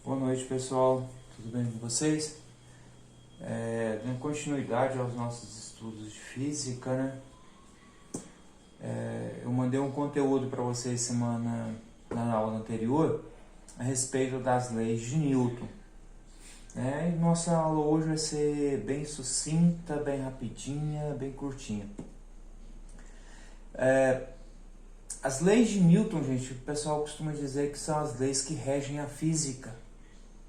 Boa noite, pessoal. Tudo bem com vocês? Dando continuidade aos nossos estudos de física, né? Eu mandei um conteúdo para vocês na aula anterior a respeito das leis de Newton. E nossa aula hoje vai ser bem sucinta, bem rapidinha, bem curtinha. As leis de Newton, gente, o pessoal costuma dizer que são as leis que regem a física,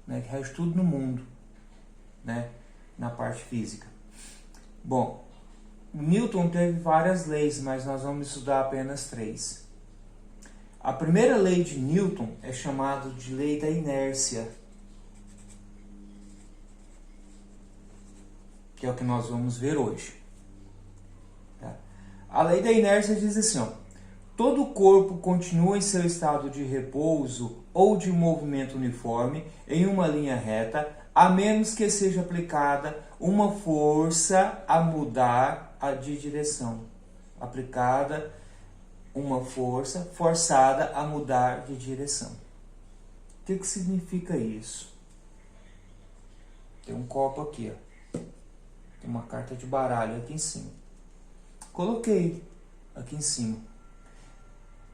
né? Que rege tudo no mundo, né? Na parte física. Bom, Newton teve várias leis, mas nós vamos estudar apenas 3. A primeira lei de Newton é chamada de lei da inércia, que é o que nós vamos ver hoje. A lei da inércia diz assim, todo corpo continua em seu estado de repouso ou de movimento uniforme em uma linha reta, a menos que seja aplicada uma força a mudar de direção. Aplicada uma força forçada a mudar de direção. O que significa isso? Tem um copo aqui, tem uma carta de baralho aqui em cima. Coloquei aqui em cima.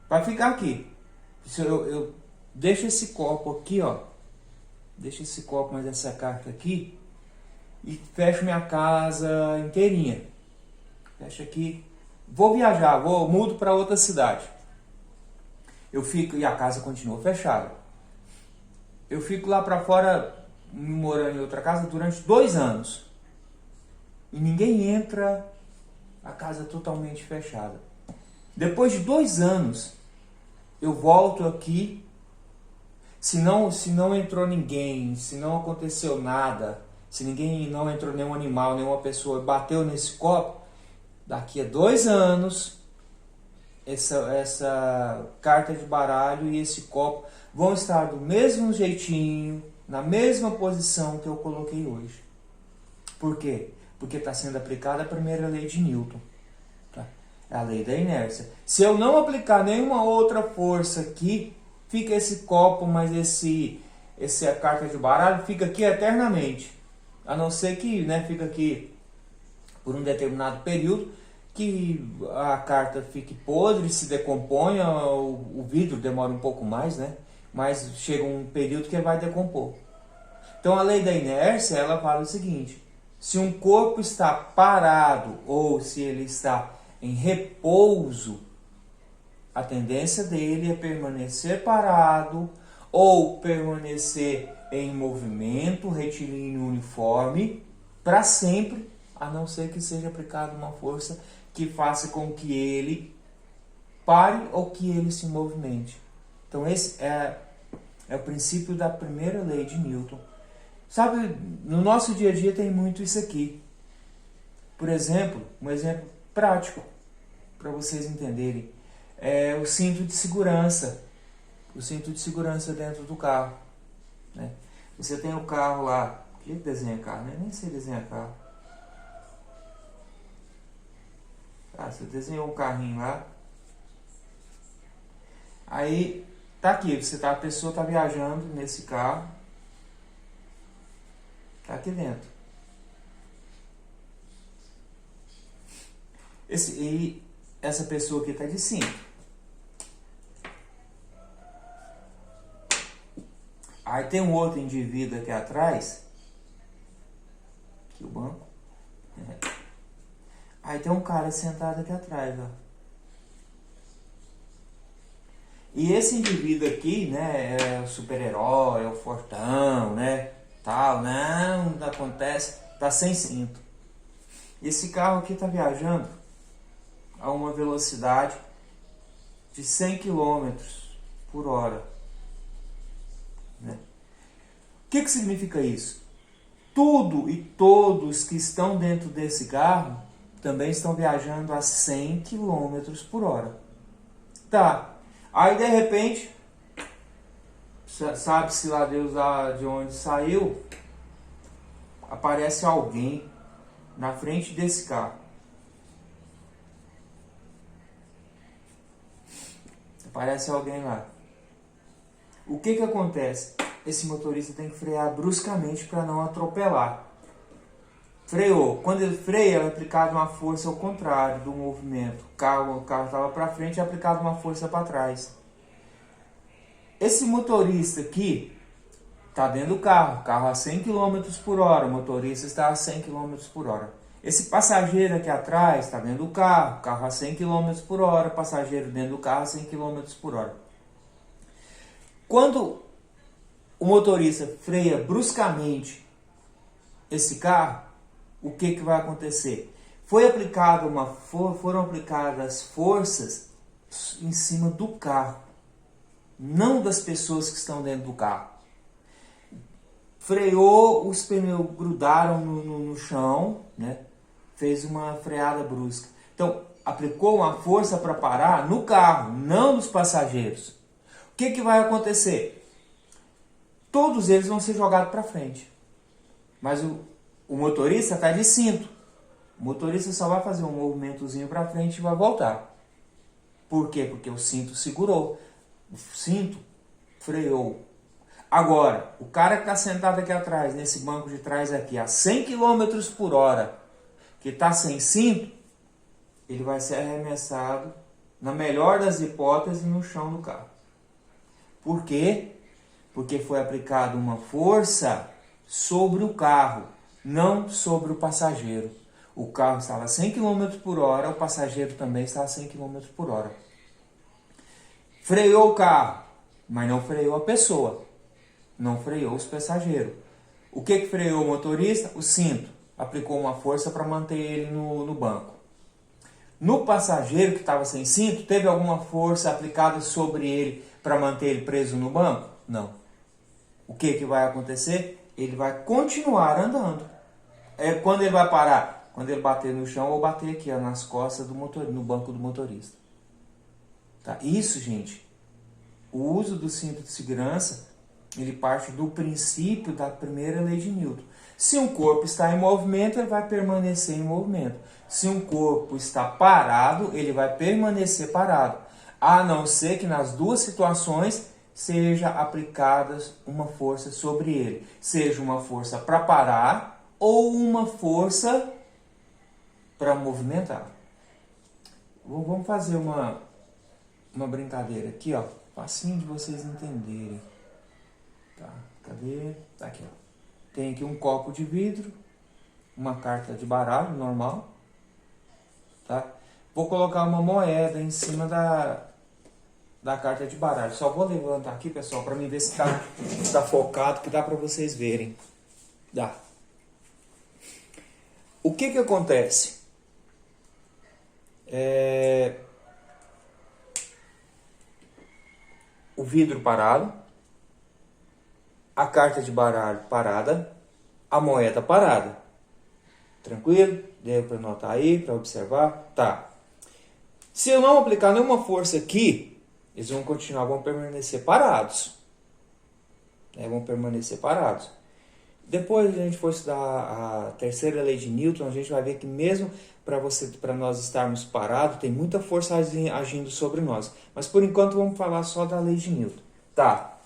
Vai ficar aqui. Eu deixo esse copo aqui, deixo esse copo mais essa carta aqui e fecho minha casa inteirinha. Fecho aqui. Vou viajar, mudo para outra cidade. Eu fico e a casa continua fechada. Eu fico lá para fora morando em outra casa durante 2 anos. E ninguém entra, a casa totalmente fechada. Depois de 2 anos, eu volto aqui. Se não entrou ninguém, se não aconteceu nada, se não entrou nenhum animal, nenhuma pessoa bateu nesse copo, daqui a 2 anos, essa carta de baralho e esse copo vão estar do mesmo jeitinho, na mesma posição que eu coloquei hoje. Por quê? Porque está sendo aplicada a primeira lei de Newton. É a lei da inércia. Se eu não aplicar nenhuma outra força aqui, fica esse copo, mas essa carta de baralho fica aqui eternamente. A não ser que fica aqui por um determinado período, que a carta fique podre, se decomponha, o vidro demora um pouco mais, mas chega um período que ele vai decompor. Então a lei da inércia, ela fala o seguinte: se um corpo está parado ou se ele está em repouso, a tendência dele é permanecer parado ou permanecer em movimento retilíneo uniforme para sempre, a não ser que seja aplicada uma força que faça com que ele pare ou que ele se movimente. Então esse é o princípio da primeira lei de Newton. Sabe, no nosso dia a dia tem muito isso aqui. Por exemplo, um exemplo prático, para vocês entenderem, é o cinto de segurança. O cinto de segurança dentro do carro. Você tem o carro lá. Quem desenha carro? Eu nem sei desenhar carro. Você desenhou um carrinho lá. Aí, tá aqui. A pessoa está viajando nesse carro. Tá aqui dentro. Essa pessoa aqui está de cinto. Aí tem um outro indivíduo aqui atrás. Aqui o banco. Aí tem um cara sentado aqui atrás, E esse indivíduo aqui, é o super-herói, é o fortão, Tal, não acontece, tá sem cinto. Esse carro aqui tá viajando a uma velocidade de 100 km por hora. O que significa isso? Tudo e todos que estão dentro desse carro também estão viajando a 100 km por hora. Tá, aí de repente, sabe-se lá Deus de onde saiu, aparece alguém na frente desse carro. Aparece alguém lá. O que acontece? esse motorista tem que frear bruscamente para não atropelar. Freou. Quando ele freia, é aplicada uma força ao contrário do movimento. O carro estava para frente, é aplicada uma força para trás. Esse motorista aqui está dentro do carro a 100 km por hora, o motorista está a 100 km por hora. Esse passageiro aqui atrás está dentro do carro a 100 km por hora, passageiro dentro do carro a 100 km por hora. Quando o motorista freia bruscamente esse carro, o que vai acontecer? Foram aplicadas forças em cima do carro, não das pessoas que estão dentro do carro. Freou, os pneus grudaram no chão, né? Fez uma freada brusca. Então, aplicou uma força para parar no carro, não nos passageiros. O que vai acontecer? Todos eles vão ser jogados para frente. Mas o motorista está de cinto. O motorista só vai fazer um movimentozinho para frente e vai voltar. Por quê? Porque o cinto segurou. O cinto freou. Agora, o cara que está sentado aqui atrás, nesse banco de trás aqui, a 100 km por hora, que está sem cinto, ele vai ser arremessado, na melhor das hipóteses, no chão do carro. Por quê? Porque foi aplicada uma força sobre o carro, não sobre o passageiro. O carro estava a 100 km por hora, o passageiro também estava a 100 km por hora. Freou o carro, mas não freou a pessoa. Não freou os passageiros. O que freou o motorista? O cinto. Aplicou uma força para manter ele no banco. No passageiro que estava sem cinto, teve alguma força aplicada sobre ele para manter ele preso no banco? Não. O que vai acontecer? Ele vai continuar andando. Quando ele vai parar? Quando ele bater no chão ou bater aqui ó, nas costas do motor, no banco do motorista. Tá? Isso, gente, o uso do cinto de segurança, ele parte do princípio da primeira lei de Newton. Se um corpo está em movimento, ele vai permanecer em movimento. Se um corpo está parado, ele vai permanecer parado. A não ser que nas duas situações seja aplicada uma força sobre ele. Seja uma força para parar ou uma força para movimentar. Vamos fazer uma brincadeira aqui, ó. Facinho de vocês entenderem. Tá, cadê? Tá aqui, ó. Tem aqui um copo de vidro, uma carta de baralho normal, tá? Vou colocar uma moeda em cima da carta de baralho. Só vou levantar aqui, pessoal, para mim ver se tá focado, que dá para vocês verem. Dá. O que acontece? O vidro parado, a carta de baralho parada, a moeda parada. Tranquilo? Deu para notar aí, para observar? Tá. Se eu não aplicar nenhuma força aqui, eles vão continuar, vão permanecer parados. Vão permanecer parados. Depois a gente for estudar a terceira lei de Newton, a gente vai ver que mesmo para nós estarmos parados, tem muita força agindo sobre nós. Mas por enquanto vamos falar só da lei de Newton. Tá.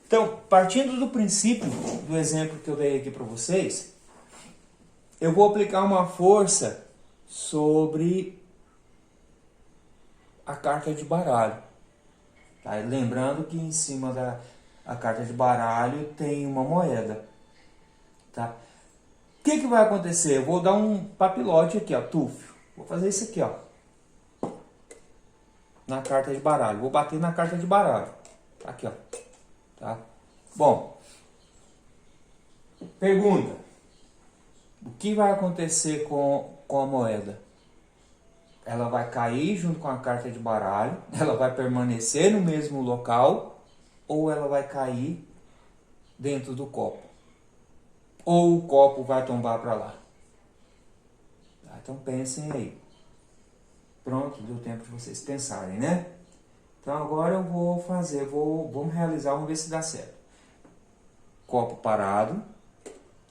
Então, partindo do princípio, do exemplo que eu dei aqui para vocês, eu vou aplicar uma força sobre a carta de baralho. Tá? Lembrando que em cima da carta de baralho tem uma moeda. Tá? O que vai acontecer? Eu vou dar um papilote aqui, ó, tufo. Vou fazer isso aqui, ó, na carta de baralho. Vou bater na carta de baralho. Tá aqui, ó. Tá? Bom, pergunta. O que vai acontecer com a moeda? Ela vai cair junto com a carta de baralho? Ela vai permanecer no mesmo local? Ou ela vai cair dentro do copo? Ou o copo vai tombar para lá? Tá, então pensem aí. Pronto, deu tempo de vocês pensarem, né? Então agora eu vou fazer, vamos realizar, vamos ver se dá certo. Copo parado,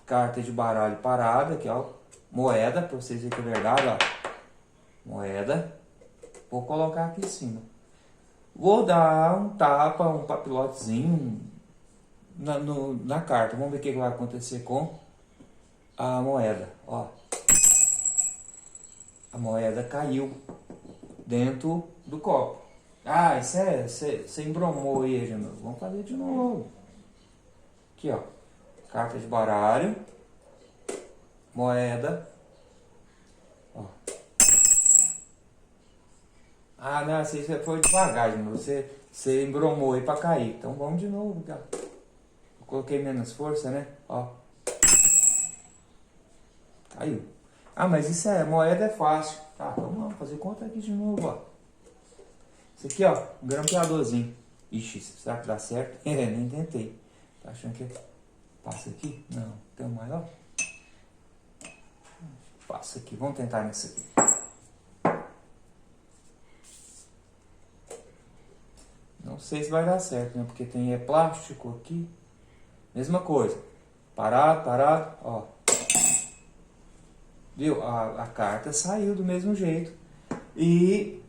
carta de baralho parada, aqui ó, moeda, para vocês verem que é verdade, ó. Moeda, vou colocar aqui em cima. Vou dar um tapa, um papilotezinho, na carta. Vamos ver o que vai acontecer com a moeda. Ó, a moeda caiu dentro do copo. Ah, isso você embromou aí de novo. Vamos fazer de novo. Aqui, ó. Carta de baralho. Moeda. Ó. Ah, não, você foi devagar, de novo. Você embromou aí pra cair. Então vamos de novo, cara. Eu coloquei menos força, né? Ó. Caiu. Ah, mas isso moeda é fácil. Tá, então vamos fazer conta aqui de novo, ó. Esse aqui, ó, um grampeadorzinho. Ixi, será que dá certo? Nem tentei. Tá achando que passa aqui? Não, tem um maior? Passa aqui, vamos tentar nesse aqui. Não sei se vai dar certo, né? Porque tem plástico aqui. Mesma coisa. Parado, ó. Viu? A carta saiu do mesmo jeito. E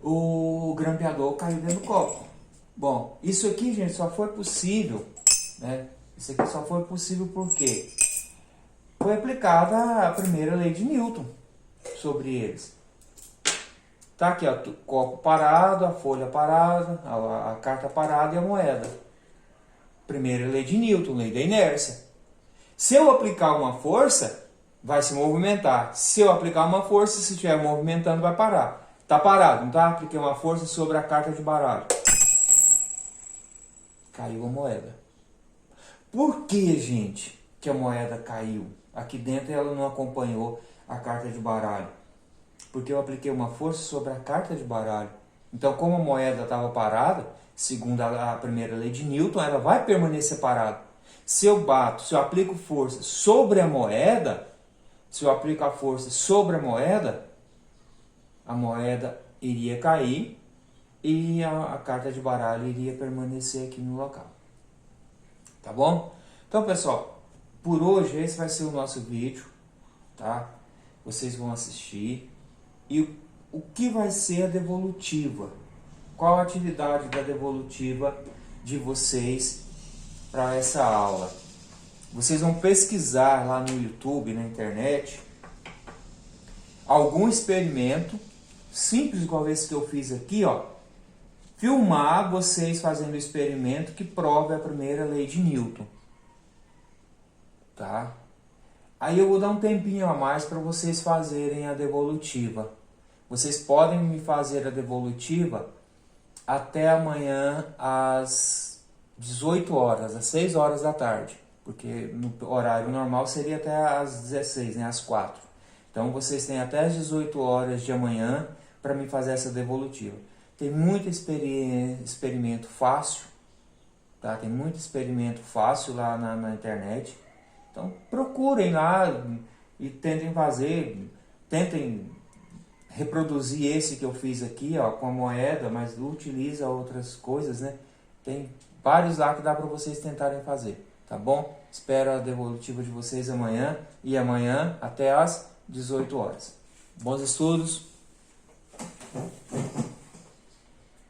o grampeador caiu dentro do copo. Bom, isso aqui, gente, só foi possível, né? Isso aqui só foi possível porque foi aplicada a primeira lei de Newton sobre eles. Tá aqui, ó, o copo parado, a folha parada, a carta parada e a moeda. Primeira lei de Newton, lei da inércia. Se eu aplicar uma força, vai se movimentar. Se eu aplicar uma força, se estiver movimentando, vai parar. Tá parado, não tá? Apliquei uma força sobre a carta de baralho. Caiu a moeda. Por que, gente, que a moeda caiu? Aqui dentro ela não acompanhou a carta de baralho. Porque eu apliquei uma força sobre a carta de baralho. Então, como a moeda estava parada, segundo a primeira lei de Newton, ela vai permanecer parada. Se eu aplico força sobre a moeda, se eu aplico a força sobre a moeda iria cair e a carta de baralho iria permanecer aqui no local. Tá bom? Então, pessoal, por hoje esse vai ser o nosso vídeo, tá? Vocês vão assistir. E o que vai ser a devolutiva? Qual a atividade da devolutiva de vocês para essa aula? Vocês vão pesquisar lá no YouTube, na internet, algum experimento simples igual esse que eu fiz aqui, ó. Filmar vocês fazendo o experimento que prove a primeira lei de Newton. Tá? Aí eu vou dar um tempinho a mais para vocês fazerem a devolutiva. Vocês podem me fazer a devolutiva até amanhã às 18 horas, às 6 horas da tarde. Porque no horário normal seria até às 16, né, às 4. Então vocês têm até às 18 horas de amanhã para me fazer essa devolutiva. Tem muito experimento fácil, tá? Tem muito experimento fácil lá na internet. Então procurem lá e tentem reproduzir esse que eu fiz aqui, ó, com a moeda, mas utiliza outras coisas, né? Tem vários lá que dá para vocês tentarem fazer, tá bom? Espero a devolutiva de vocês amanhã e amanhã até às 18 horas. Bons estudos!